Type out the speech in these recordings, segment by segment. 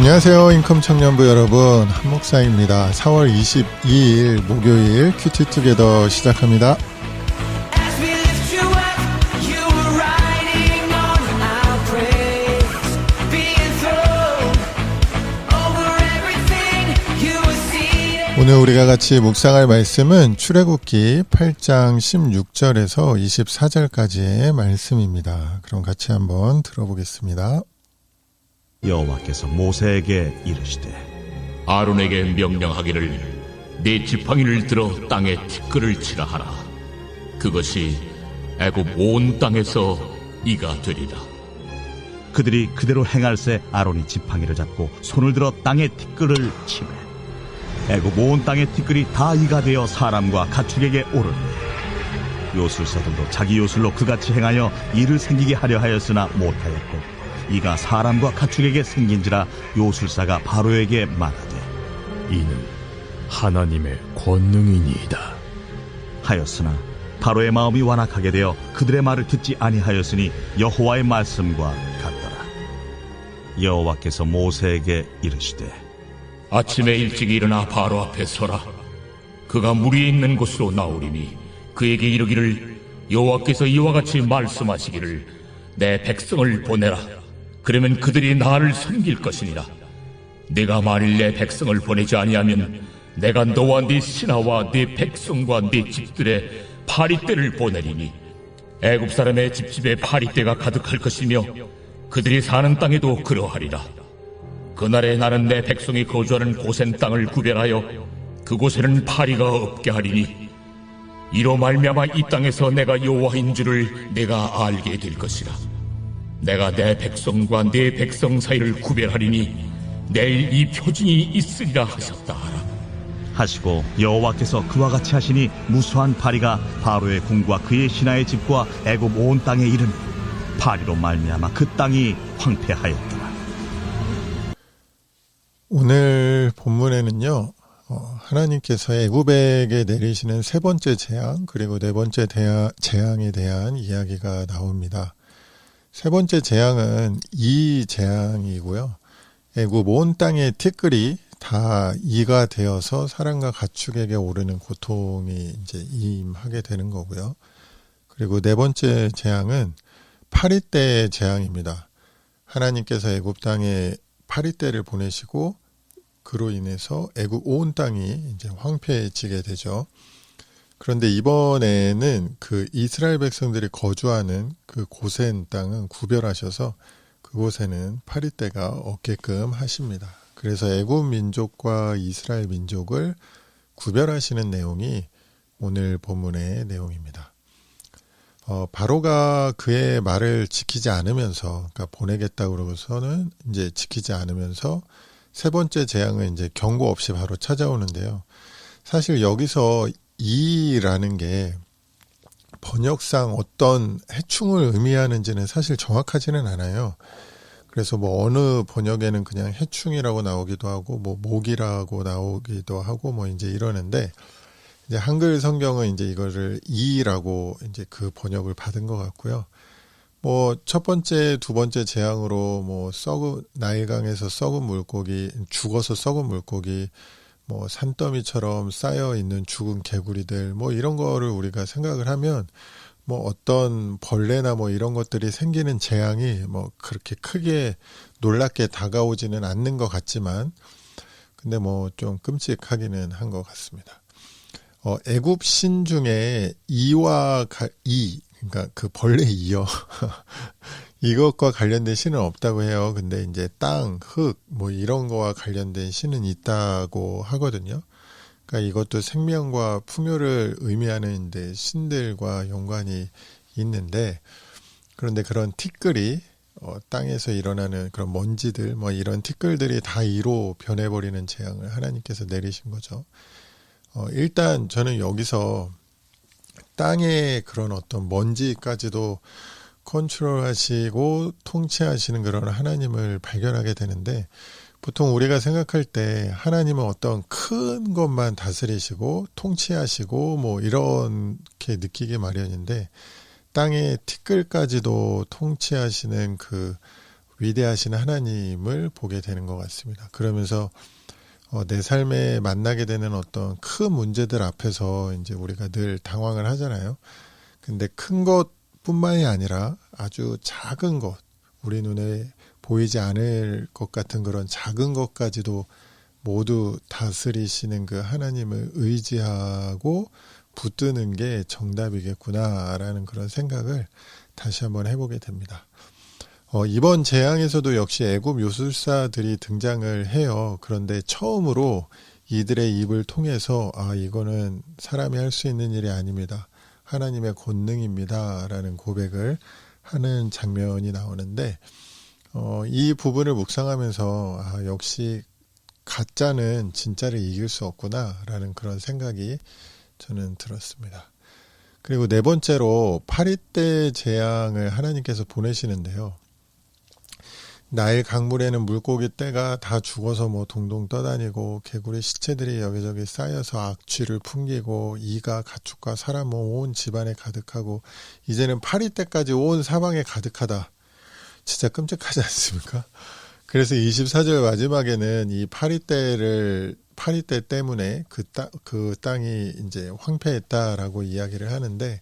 안녕하세요. 인컴 청년부 여러분, 한목사입니다. 4월 22일 목요일 큐티 투게더 시작합니다. 오늘 우리가 같이 묵상할 말씀은 출애굽기 8장 16절에서 24절까지의 말씀입니다. 그럼 같이 한번 들어보겠습니다. 여호와께서 모세에게 이르시되 아론에게 명령하기를 네 지팡이를 들어 땅에 티끌을 치라 하라. 그것이 애굽 온 땅에서 이가 되리라. 그들이 그대로 행할새 아론이 지팡이를 잡고 손을 들어 땅에 티끌을 치매 애굽 온 땅의 티끌이 다 이가 되어 사람과 가축에게 오르니 요술사들도 자기 요술로 그같이 행하여 이를 생기게 하려 하였으나 못하였고 이가 사람과 가축에게 생긴지라 요술사가 바로에게 말하되 이는 하나님의 권능이니이다 하였으나 바로의 마음이 완악하게 되어 그들의 말을 듣지 아니하였으니 여호와의 말씀과 같더라. 여호와께서 모세에게 이르시되 아침에 일찍 일어나 바로 앞에 서라. 그가 무리에 있는 곳으로 나오리니 그에게 이르기를 여호와께서 이와 같이 말씀하시기를 내 백성을 보내라. 그러면 그들이 나를 섬길 것이니라. 내가 만일 내 백성을 보내지 아니하면 내가 너와 네 신하와 네 백성과 네 집들의 파리떼를 보내리니 애굽 사람의 집집에 파리떼가 가득할 것이며 그들이 사는 땅에도 그러하리라. 그날에 나는 내 백성이 거주하는 고센 땅을 구별하여 그곳에는 파리가 없게 하리니 이로 말미암아 이 땅에서 내가 여호와인 줄을 내가 알게 될 것이라. 내가 내 백성과 네 백성 사이를 구별하리니 내일 이 표징이 있으리라 하셨다 하라. 하시고 여호와께서 그와 같이 하시니 무수한 파리가 바로의 궁과 그의 신하의 집과 애굽 온 땅에 이르니 파리로 말미암아 그 땅이 황폐하였더라. 오늘 본문에는요, 하나님께서 애굽에게 내리시는 세 번째 재앙, 그리고 네 번째 재앙에 대한 이야기가 나옵니다. 세 번째 재앙은 이 재앙이고요. 애굽 온 땅의 티끌이 다 이가 되어서 사람과 가축에게 오르는 고통이 이제 임하게 되는 거고요. 그리고 네 번째 재앙은 파리떼의 재앙입니다. 하나님께서 애굽 땅에 파리떼를 보내시고 그로 인해서 애굽 온 땅이 이제 황폐해지게 되죠. 그런데 이번에는 그 이스라엘 백성들이 거주하는 그 고센 땅은 구별하셔서 그곳에는 파리떼가 없게끔 하십니다. 그래서 애굽 민족과 이스라엘 민족을 구별하시는 내용이 오늘 본문의 내용입니다. 바로가 그의 말을 지키지 않으면서, 그러니까 보내겠다고 그러고서는 이제 지키지 않으면서 세 번째 재앙은 이제 경고 없이 바로 찾아오는데요. 사실 여기서 이라는 게 번역상 어떤 해충을 의미하는지는 사실 정확하지는 않아요. 그래서 뭐 어느 번역에는 그냥 해충이라고 나오기도 하고 뭐 모기라고 나오기도 하고 뭐 이제 이러는데 이제 한글 성경은 이제 이거를 이라고 이제 그 번역을 받은 것 같고요. 뭐 첫 번째, 두 번째 재앙으로 뭐 나일강에서 썩은 물고기, 죽어서 썩은 물고기, 뭐 산더미처럼 쌓여 있는 죽은 개구리들, 뭐 이런 거를 우리가 생각을 하면 뭐 어떤 벌레나 뭐 이런 것들이 생기는 재앙이 뭐 그렇게 크게 놀랍게 다가오지는 않는 것 같지만, 근데 뭐 좀 끔찍하기는 한 것 같습니다. 애굽 신 중에 그러니까 그 벌레 이요. 이것과 관련된 신은 없다고 해요. 근데 이제 땅, 흙, 뭐 이런 거와 관련된 신은 있다고 하거든요. 그러니까 이것도 생명과 풍요를 의미하는 데 신들과 연관이 있는데, 그런데 그런 티끌이 땅에서 일어나는 그런 먼지들, 뭐 이런 티끌들이 다 이로 변해버리는 재앙을 하나님께서 내리신 거죠. 일단 저는 여기서 땅의 그런 어떤 먼지까지도 컨트롤하시고 통치하시는 그런 하나님을 발견하게 되는데, 보통 우리가 생각할 때 하나님은 어떤 큰 것만 다스리시고 통치하시고 뭐 이렇게 느끼기 마련인데, 땅의 티끌까지도 통치하시는 그 위대하신 하나님을 보게 되는 것 같습니다. 그러면서 내 삶에 만나게 되는 어떤 큰 문제들 앞에서 이제 우리가 늘 당황을 하잖아요. 근데 큰 것뿐만이 아니라 아주 작은 것, 우리 눈에 보이지 않을 것 같은 그런 작은 것까지도 모두 다스리시는 그 하나님을 의지하고 붙드는 게 정답이겠구나라는 그런 생각을 다시 한번 해보게 됩니다. 이번 재앙에서도 역시 애굽 요술사들이 등장을 해요. 그런데 처음으로 이들의 입을 통해서 이거는 사람이 할 수 있는 일이 아닙니다. 하나님의 권능입니다. 라는 고백을 하는 장면이 나오는데 이 부분을 묵상하면서 역시 가짜는 진짜를 이길 수 없구나 라는 그런 생각이 저는 들었습니다. 그리고 네 번째로 파리떼 재앙을 하나님께서 보내시는데요. 나일 강물에는 물고기 떼가 다 죽어서 동동 떠다니고 개구리 시체들이 여기저기 쌓여서 악취를 풍기고 이가 가축과 사람 온 집안에 가득하고 이제는 파리떼까지 온 사방에 가득하다. 진짜 끔찍하지 않습니까? 그래서 24절 마지막에는 이 파리떼 때문에 그 땅이 이제 황폐했다라고 이야기를 하는데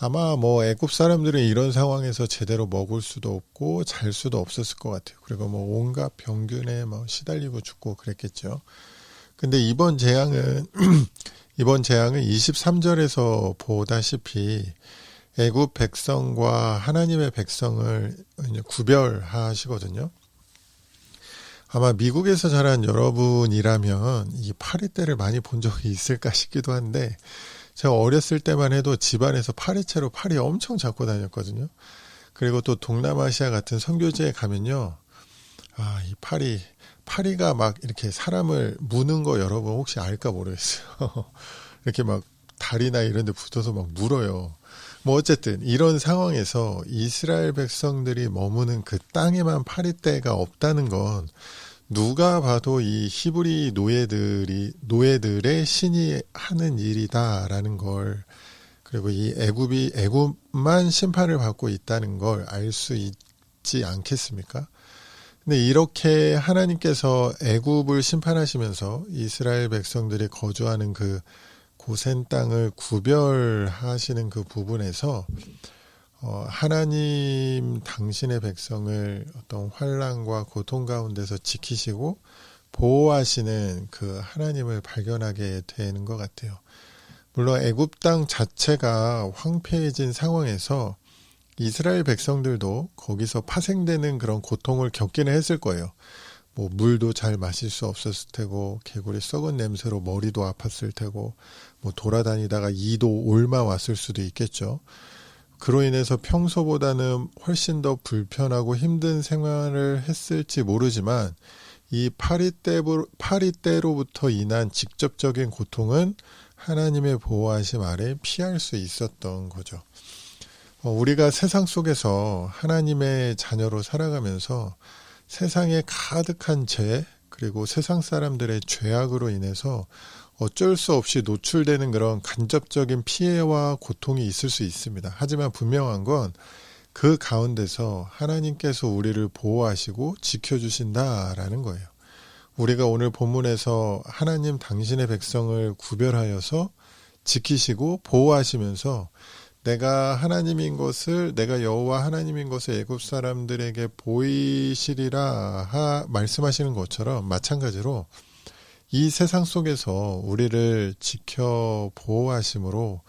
아마 애굽 사람들은 이런 상황에서 제대로 먹을 수도 없고 잘 수도 없었을 것 같아요. 그리고 온갖 병균에 시달리고 죽고 그랬겠죠. 근데 이번 재앙은 23절에서 보다시피 애굽 백성과 하나님의 백성을 구별하시거든요. 아마 미국에서 자란 여러분이라면 이 파리떼를 많이 본 적이 있을까 싶기도 한데 제가 어렸을 때만 해도 집안에서 파리채로 파리 엄청 잡고 다녔거든요. 그리고 또 동남아시아 같은 선교지에 가면요. 이 파리가 막 이렇게 사람을 무는 거 여러분 혹시 알까 모르겠어요. 이렇게 다리나 이런 데 붙어서 물어요. 어쨌든 이런 상황에서 이스라엘 백성들이 머무는 그 땅에만 파리떼가 없다는 건 누가 봐도 이 히브리 노예들의 신이 하는 일이다라는 걸, 그리고 이 애굽만 심판을 받고 있다는 걸 알 수 있지 않겠습니까? 근데 이렇게 하나님께서 애굽을 심판하시면서 이스라엘 백성들이 거주하는 그 고센 땅을 구별하시는 그 부분에서 하나님 당신의 백성을 어떤 환난과 고통 가운데서 지키시고 보호하시는 그 하나님을 발견하게 되는 것 같아요. 물론 애굽 땅 자체가 황폐해진 상황에서 이스라엘 백성들도 거기서 파생되는 그런 고통을 겪기는 했을 거예요. 물도 잘 마실 수 없었을 테고 개구리 썩은 냄새로 머리도 아팠을 테고 돌아다니다가 이도 옮아왔을 수도 있겠죠. 그로 인해서 평소보다는 훨씬 더 불편하고 힘든 생활을 했을지 모르지만 이 파리떼로부터 인한 직접적인 고통은 하나님의 보호하심 아래 피할 수 있었던 거죠. 우리가 세상 속에서 하나님의 자녀로 살아가면서 세상에 가득한 죄, 그리고 세상 사람들의 죄악으로 인해서 어쩔 수 없이 노출되는 그런 간접적인 피해와 고통이 있을 수 있습니다. 하지만 분명한 건 그 가운데서 하나님께서 우리를 보호하시고 지켜주신다라는 거예요. 우리가 오늘 본문에서 하나님 당신의 백성을 구별하여서 지키시고 보호하시면서 내가 여호와 하나님인 것을 애굽 사람들에게 보이시리라 말씀하시는 것처럼 마찬가지로 이 세상 속에서 우리를 지켜 보호하심으로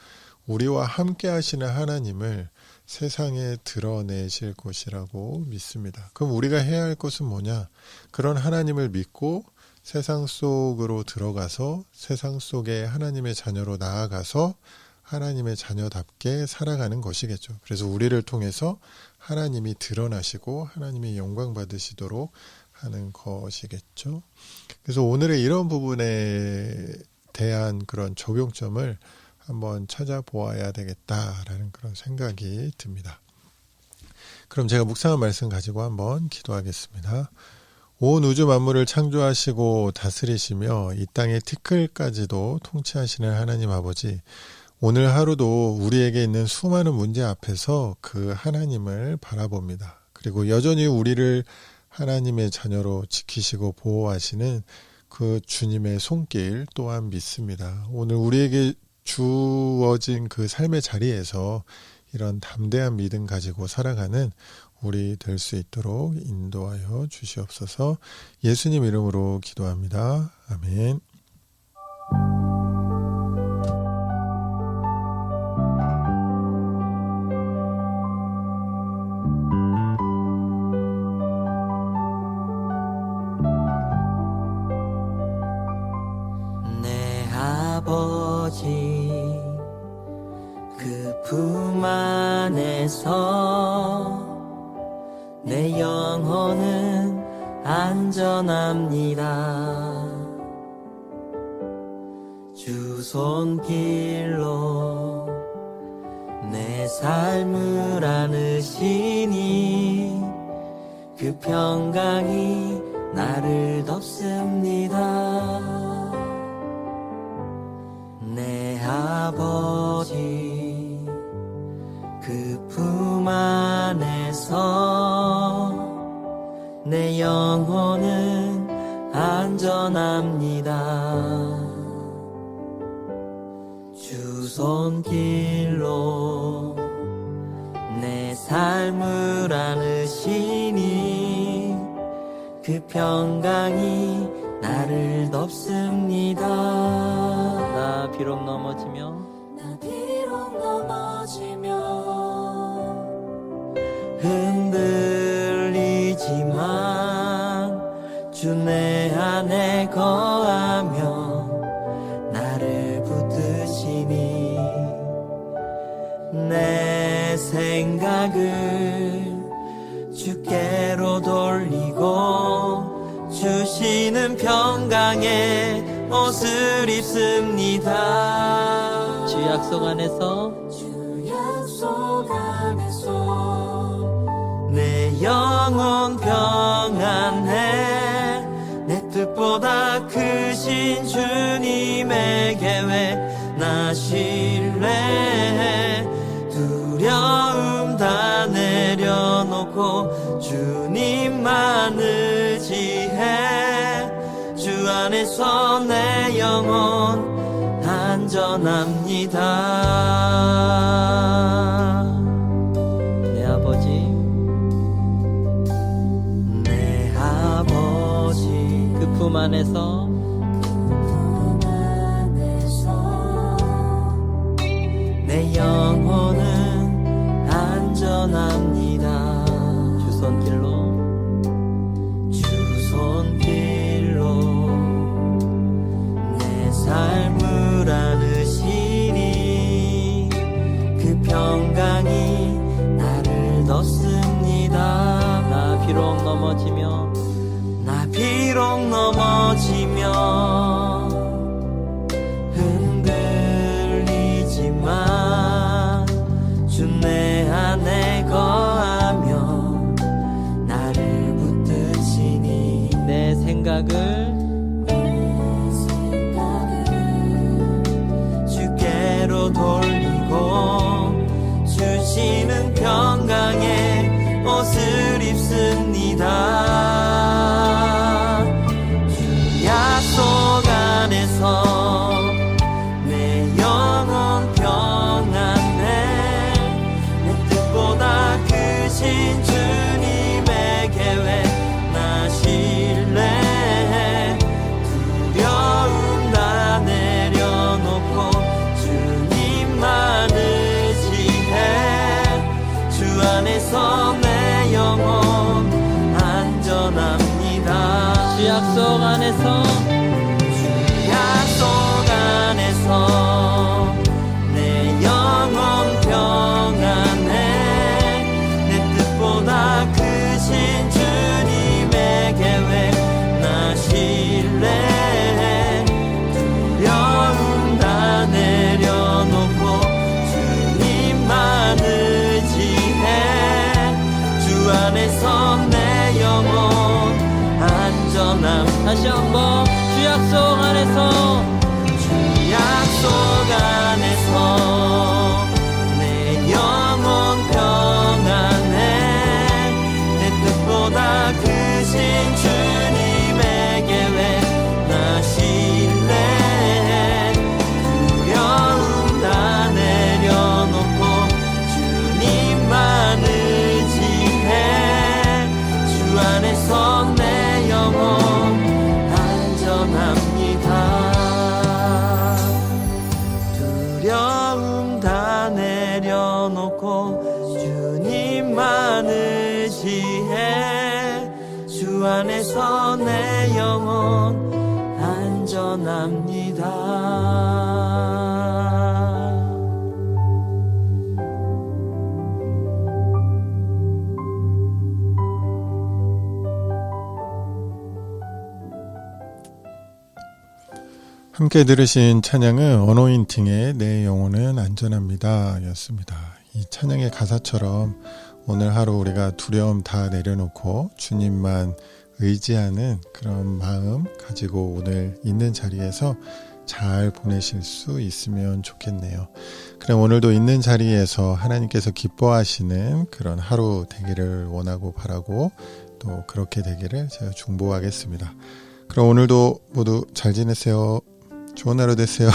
우리와 함께 하시는 하나님을 세상에 드러내실 것이라고 믿습니다. 그럼 우리가 해야 할 것은 뭐냐? 그런 하나님을 믿고 세상 속으로 들어가서 세상 속에 하나님의 자녀로 나아가서 하나님의 자녀답게 살아가는 것이겠죠. 그래서 우리를 통해서 하나님이 드러나시고 하나님이 영광 받으시도록 하는 것이겠죠. 그래서 오늘의 이런 부분에 대한 그런 적용점을 한번 찾아보아야 되겠다라는 그런 생각이 듭니다. 그럼 제가 묵상한 말씀 가지고 한번 기도하겠습니다. 온 우주 만물을 창조하시고 다스리시며 이 땅의 티끌까지도 통치하시는 하나님 아버지, 오늘 하루도 우리에게 있는 수많은 문제 앞에서 그 하나님을 바라봅니다. 그리고 여전히 우리를 하나님의 자녀로 지키시고 보호하시는 그 주님의 손길 또한 믿습니다. 오늘 우리에게 주어진 그 삶의 자리에서 이런 담대한 믿음 가지고 살아가는 우리 될 수 있도록 인도하여 주시옵소서. 예수님 이름으로 기도합니다. 아멘. 내 아버지 그 품 안에서 내 영혼은 안전합니다. 주 손길로 내 삶을 안으시니 그 평강이 나를 덮습니다. 내 아버지 그 품 안에서 내 영혼은 안전합니다. 주 손길로 내 삶을 안으시니 그 평강이 나를 덮습니다. 나 비록 넘어지며 흔들리지만 주 내 안에 거하며 나를 붙드시니 내 생각을 주께로 돌리고 주시는 평강의 옷을 입습니다. 주 약속 안에서 내 영혼 평안해. 내 뜻보다 크신 주님의 계획 나 신뢰해. 두려움 다 내려놓고 주님만 의지해. 주 안에서 내 영혼 안전합니다. 내 아버지 그 품 안에서 내 영혼은 안전합니다. 주 손길로 내 삶을 안으시니 그 평강이 나를 덮습니다. 나 비록 넘어지며 흔들리지만 주 내 안에 거하며 나를 붙드시니 내 생각을 주께로 돌리고 주시는 평강의 옷을 입습니다. 약속 안에서 내 영혼 평안해. 내 뜻보다 크신 주님의 계획 나 신뢰해. 두려움 다 내려놓고 주님만 의지해. 주 안에서 내 영혼 안전합니다. 주 약속 안에서 내 영혼 평안해. 내 뜻보다 크신 주님의 계획 나 신뢰해. 두려움 다 내려놓고 주님만 의지해. 주 안에서 내 영혼 안전함. 다시 한번 주 약속 안에서 내 영혼 평안해. 내 안에서 내 영혼 안전합니다. 함께 들으신 찬양은 어노인팅의 내 영혼은 안전합니다 였습니다. 이 찬양의 가사처럼 오늘 하루 우리가 두려움 다 내려놓고 주님만 의지하는 그런 마음 가지고 오늘 있는 자리에서 잘 보내실 수 있으면 좋겠네요. 그럼 오늘도 있는 자리에서 하나님께서 기뻐하시는 그런 하루 되기를 원하고 바라고 또 그렇게 되기를 제가 중보하겠습니다. 그럼 오늘도 모두 잘 지내세요. 좋은 하루 되세요.